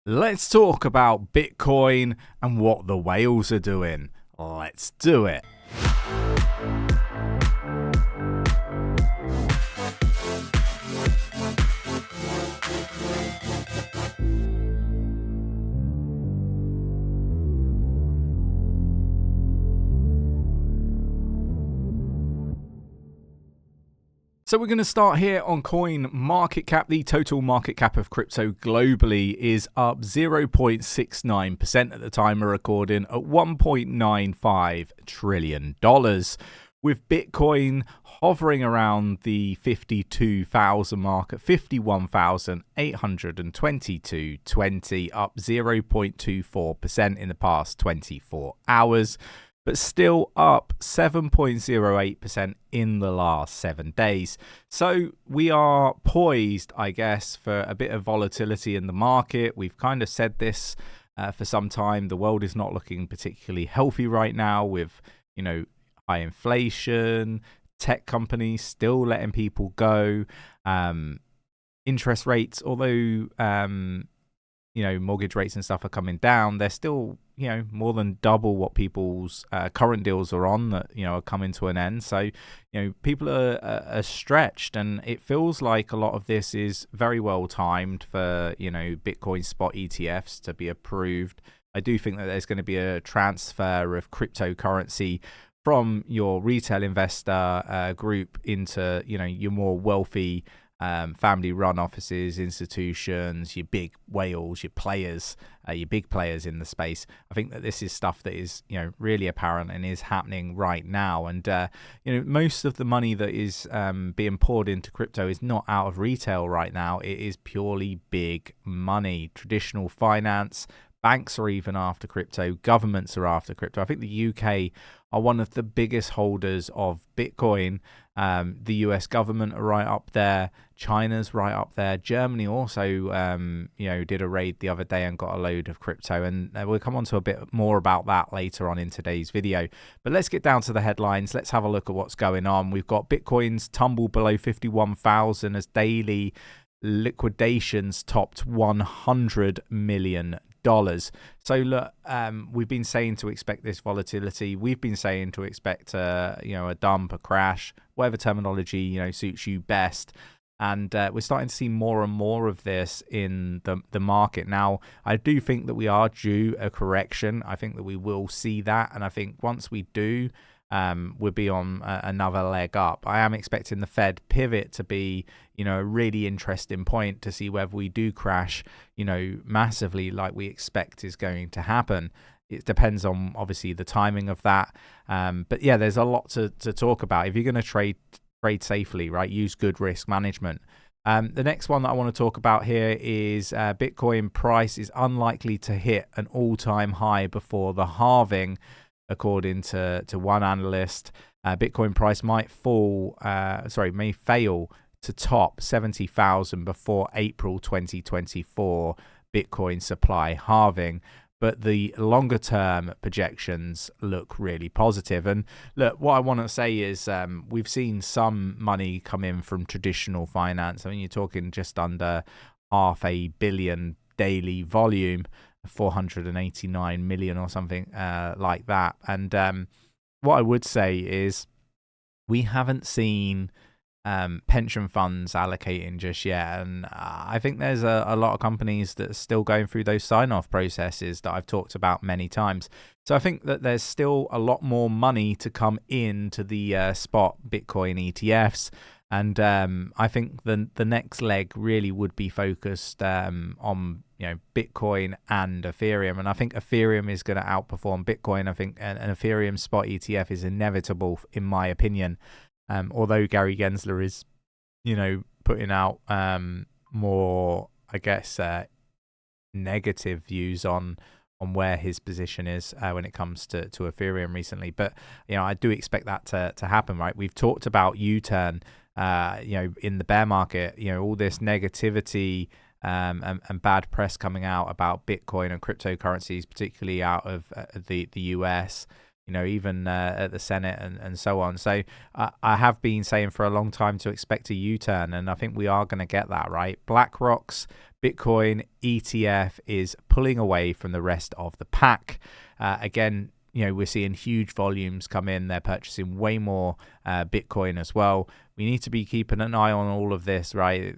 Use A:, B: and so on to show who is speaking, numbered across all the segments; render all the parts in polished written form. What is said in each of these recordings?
A: Let's talk about Bitcoin and what the whales are doing. Let's do it. So we're going to start here on coin market cap. The total market cap of crypto globally is up 0.69% at the time of recording at $1.95 trillion, with Bitcoin hovering around the 52,000 mark at 51,822.20, up 0.24% in the past 24 hours. But still up 7.08% in the last 7 days. So we are poised, I guess, for a bit of volatility in the market. We've kind of said this for some time. The world is not looking particularly healthy right now with, high inflation, tech companies still letting people go, interest rates, although, mortgage rates and stuff are coming down, they're still more than double what people's current deals are on that are coming to an end. So people are stretched, and it feels like a lot of this is very well timed for Bitcoin spot ETFs to be approved. I do think that there's going to be a transfer of cryptocurrency from your retail investor group into your more wealthy family-run offices, institutions, your big whales, your players, your big players in the space. I think that this is stuff that is, really apparent and is happening right now. And most of the money that is being poured into crypto is not out of retail right now. It is purely big money, traditional finance. Banks are even after crypto. Governments are after crypto. I think the UK are one of the biggest holders of Bitcoin. The US government are right up there. China's right up there. Germany also, did a raid the other day and got a load of crypto. And we'll come on to a bit more about that later on in today's video. But let's get down to the headlines. Let's have a look at what's going on. We've got Bitcoin's tumble below 51,000 as daily liquidations topped $100 million. So look, we've been saying to expect this volatility. We've been saying to expect a dump, a crash, whatever terminology suits you best. And we're starting to see more and more of this in the market. Now, I do think that we are due a correction. I think that we will see that. And I think once we do, we'll be on another leg up. I am expecting the Fed pivot to be, a really interesting point to see whether we do crash, massively like we expect is going to happen. It depends on, obviously, the timing of that. But yeah, there's a lot to talk about. If you're going to trade safely, right, use good risk management. The next one that I want to talk about here is Bitcoin price is unlikely to hit an all-time high before the halving. According to one analyst, Bitcoin price may fail to top 70,000 before April 2024 Bitcoin supply halving. But the longer term projections look really positive. And look, what I want to say is we've seen some money come in from traditional finance. I mean, you're talking just under $500 million daily volume. 489 million or something like that. And what I would say is we haven't seen pension funds allocating just yet. And I think there's a lot of companies that are still going through those sign-off processes that I've talked about many times. So I think that there's still a lot more money to come into the spot Bitcoin ETFs. And I think the next leg really would be focused on Bitcoin and Ethereum. And I think Ethereum is going to outperform Bitcoin. I think an Ethereum spot ETF is inevitable, in my opinion. Although Gary Gensler is, putting out more, I guess, negative views on where his position is when it comes to Ethereum recently. But, I do expect that to happen, right? We've talked about U-turn, in the bear market, all this negativity and bad press coming out about Bitcoin and cryptocurrencies, particularly out of the US. even at the Senate and so on. So I have been saying for a long time to expect a U-turn, and I think we are going to get that, right? BlackRock's Bitcoin ETF is pulling away from the rest of the pack. Again, we're seeing huge volumes come in. They're purchasing way more Bitcoin as well. We need to be keeping an eye on all of this, right?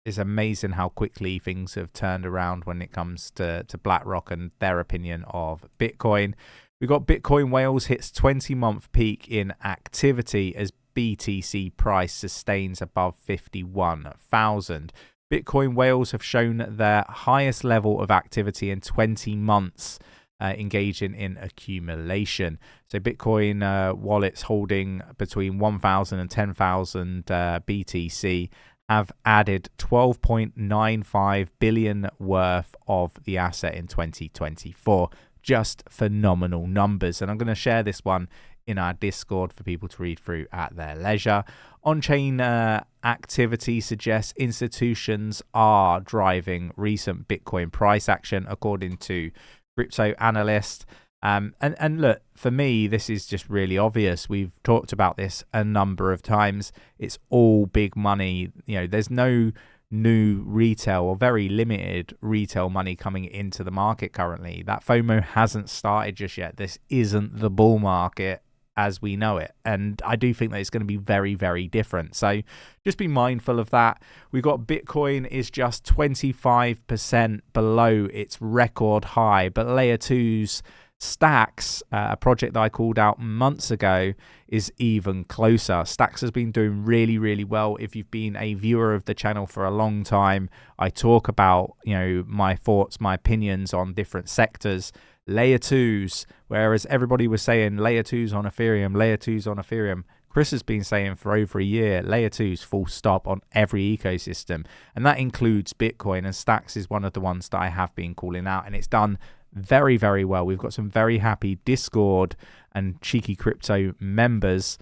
A: It's amazing how quickly things have turned around when it comes to BlackRock and their opinion of Bitcoin. We've got Bitcoin Whales hits 20-month peak in activity as BTC price sustains above 51,000. Bitcoin Whales have shown their highest level of activity in 20 months, engaging in accumulation. So Bitcoin wallets holding between 1,000 and 10,000 BTC have added 12.95 billion worth of the asset in 2024. Just phenomenal numbers. And I'm going to share this one in our Discord for people to read through at their leisure. On-chain activity suggests institutions are driving recent Bitcoin price action, according to crypto analyst. And look, for me, this is just really obvious. We've talked about this a number of times. It's all big money. There's no new retail or very limited retail money coming into the market currently. That FOMO hasn't started just yet. This isn't the bull market as we know it. And I do think that it's going to be very, very different. So just be mindful of that. We've got Bitcoin is just 25% below its record high, but layer 2's Stacks, a project that I called out months ago, is even closer. Stacks has been doing really, really well. If you've been a viewer of the channel for a long time, I talk about, my thoughts, my opinions on different sectors. Layer 2s, whereas everybody was saying layer 2s on Ethereum, layer 2s on Ethereum, Chris has been saying for over a year, layer 2s full stop on every ecosystem. And that includes Bitcoin, and Stacks is one of the ones that I have been calling out, and it's done very, very well. We've got some very happy Discord and Cheeky Crypto members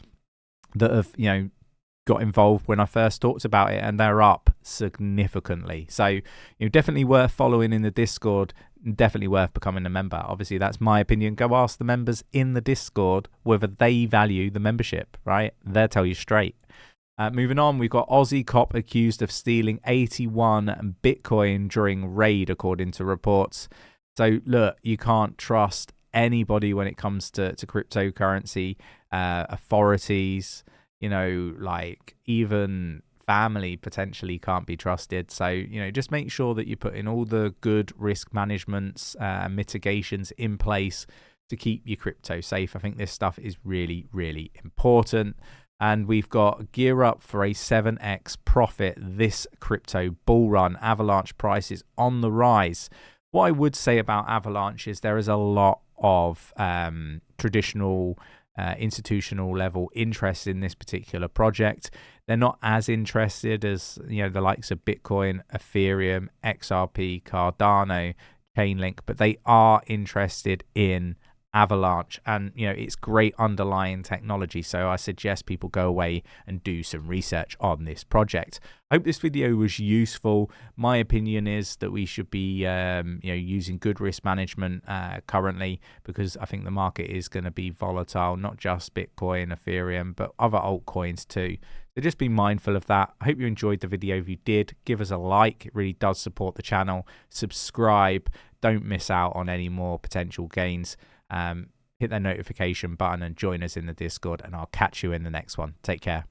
A: that have, got involved when I first talked about it, and they're up significantly. So, definitely worth following in the Discord, definitely worth becoming a member. Obviously, that's my opinion. Go ask the members in the Discord whether they value the membership, right? They'll tell you straight. Moving on, we've got Aussie cop accused of stealing 81 Bitcoin during raid, according to reports. So look, you can't trust anybody when it comes to cryptocurrency. Authorities, like even family potentially can't be trusted. So, just make sure that you put in all the good risk managements, mitigations in place to keep your crypto safe. I think this stuff is really, really important. And we've got gear up for a 7x profit this crypto bull run. Avalanche prices on the rise. What I would say about Avalanche is there is a lot of traditional institutional level interest in this particular project. They're not as interested as the likes of Bitcoin, Ethereum, XRP, Cardano, Chainlink, but they are interested in Avalanche, and it's great underlying technology. So I suggest people go away and do some research on this project. I hope this video was useful. My opinion is that we should be using good risk management currently, because I think the market is going to be volatile, not just Bitcoin, Ethereum, but other altcoins too. So just be mindful of that. I hope you enjoyed the video. If you did, give us a like. It really does support the channel. Subscribe. Don't miss out on any more potential gains. Hit that notification button and join us in the Discord, and I'll catch you in the next one. Take care.